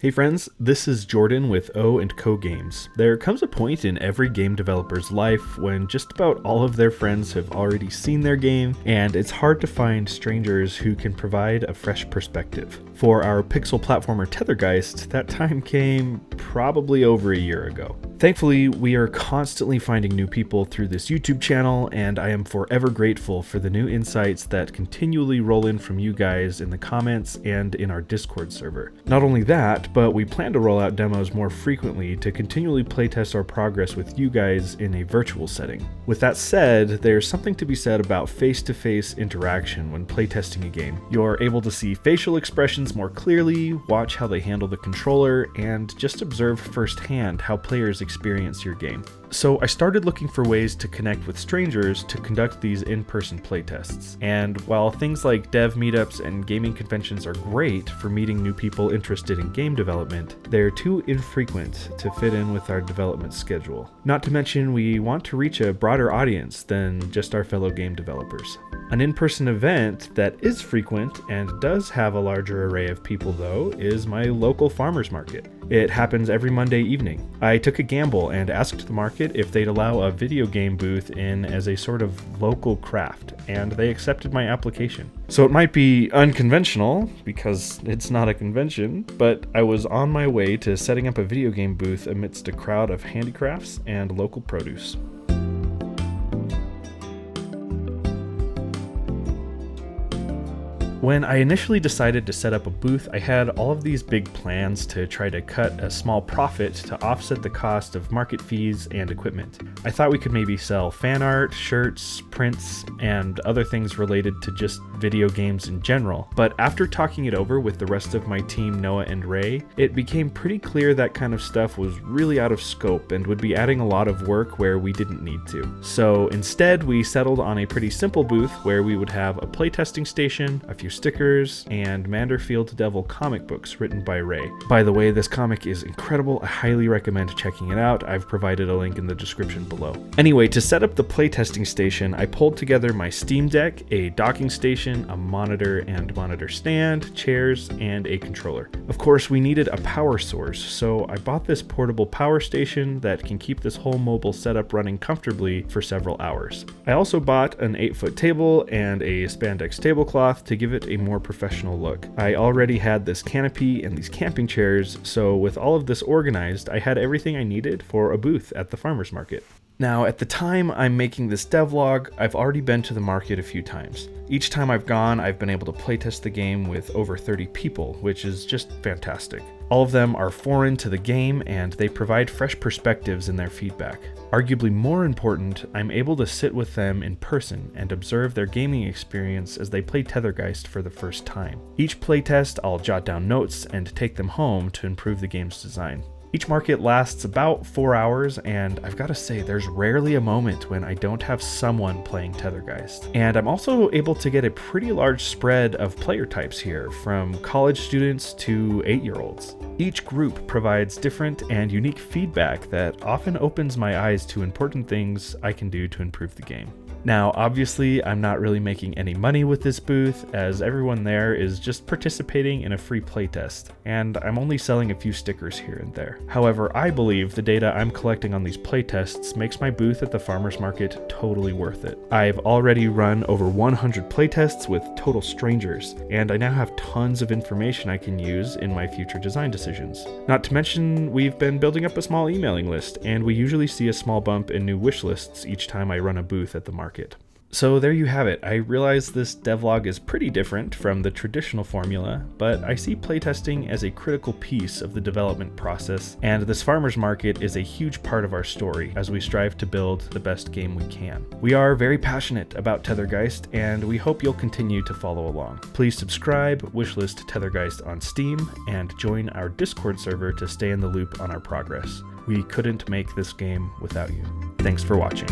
Hey friends, this is Jordan with O&Co Games. There comes a point in every game developer's life when just about all of their friends have already seen their game, and it's hard to find strangers who can provide a fresh perspective. For our pixel platformer Tethergeist, that time came probably over a year ago. Thankfully, we are constantly finding new people through this YouTube channel, and I am forever grateful for the new insights that continually roll in from you guys in the comments and in our Discord server. Not only that, but we plan to roll out demos more frequently to continually playtest our progress with you guys in a virtual setting. With that said, there's something to be said about face-to-face interaction when playtesting a game. You're able to see facial expressions more clearly, watch how they handle the controller, and just observe firsthand how players experience your game. So I started looking for ways to connect with strangers to conduct these in-person playtests. And while things like dev meetups and gaming conventions are great for meeting new people interested in game development, they're too infrequent to fit in with our development schedule. Not to mention, we want to reach a broader audience than just our fellow game developers. An in-person event that is frequent and does have a larger array of people though is my local farmers market. It happens every Monday evening. I took a gamble and asked the market if they'd allow a video game booth in as a sort of local craft, and they accepted my application. So it might be unconventional, because it's not a convention, but I was on my way to setting up a video game booth amidst a crowd of handicrafts and local produce. When I initially decided to set up a booth, I had all of these big plans to try to cut a small profit to offset the cost of market fees and equipment. I thought we could maybe sell fan art, shirts, prints, and other things related to just video games in general. But after talking it over with the rest of my team, Noah and Ray, it became pretty clear that kind of stuff was really out of scope and would be adding a lot of work where we didn't need to. So instead, we settled on a pretty simple booth where we would have a playtesting station, a few stickers, and Manderfield Devil comic books written by Ray. By the way, this comic is incredible. I highly recommend checking it out. I've provided a link in the description below. Anyway, to set up the playtesting station, I pulled together my Steam Deck, a docking station, a monitor and monitor stand, chairs, and a controller. Of course, we needed a power source, so I bought this portable power station that can keep this whole mobile setup running comfortably for several hours. I also bought an 8-foot table and a spandex tablecloth to give it a more professional look. I already had this canopy and these camping chairs, so with all of this organized, I had everything I needed for a booth at the farmers market. Now, at the time I'm making this devlog, I've already been to the market a few times. Each time I've gone, I've been able to playtest the game with over 30 people, which is just fantastic. All of them are foreign to the game, and they provide fresh perspectives in their feedback. Arguably more important, I'm able to sit with them in person and observe their gaming experience as they play Tethergeist for the first time. Each playtest, I'll jot down notes and take them home to improve the game's design. Each market lasts about 4 hours, and I've got to say, there's rarely a moment when I don't have someone playing Tethergeist. And I'm also able to get a pretty large spread of player types here, from college students to 8-year-olds. Each group provides different and unique feedback that often opens my eyes to important things I can do to improve the game. Now, obviously, I'm not really making any money with this booth, as everyone there is just participating in a free playtest, and I'm only selling a few stickers here and there. However, I believe the data I'm collecting on these playtests makes my booth at the farmers market totally worth it. I've already run over 100 playtests with total strangers, and I now have tons of information I can use in my future design decisions. Not to mention, we've been building up a small emailing list, and we usually see a small bump in new wish lists each time I run a booth at the market. So there you have it. I realize this devlog is pretty different from the traditional formula, but I see playtesting as a critical piece of the development process, and this farmers market is a huge part of our story as we strive to build the best game we can. We are very passionate about Tethergeist, and we hope you'll continue to follow along. Please subscribe, wishlist Tethergeist on Steam, and join our Discord server to stay in the loop on our progress. We couldn't make this game without you. Thanks for watching.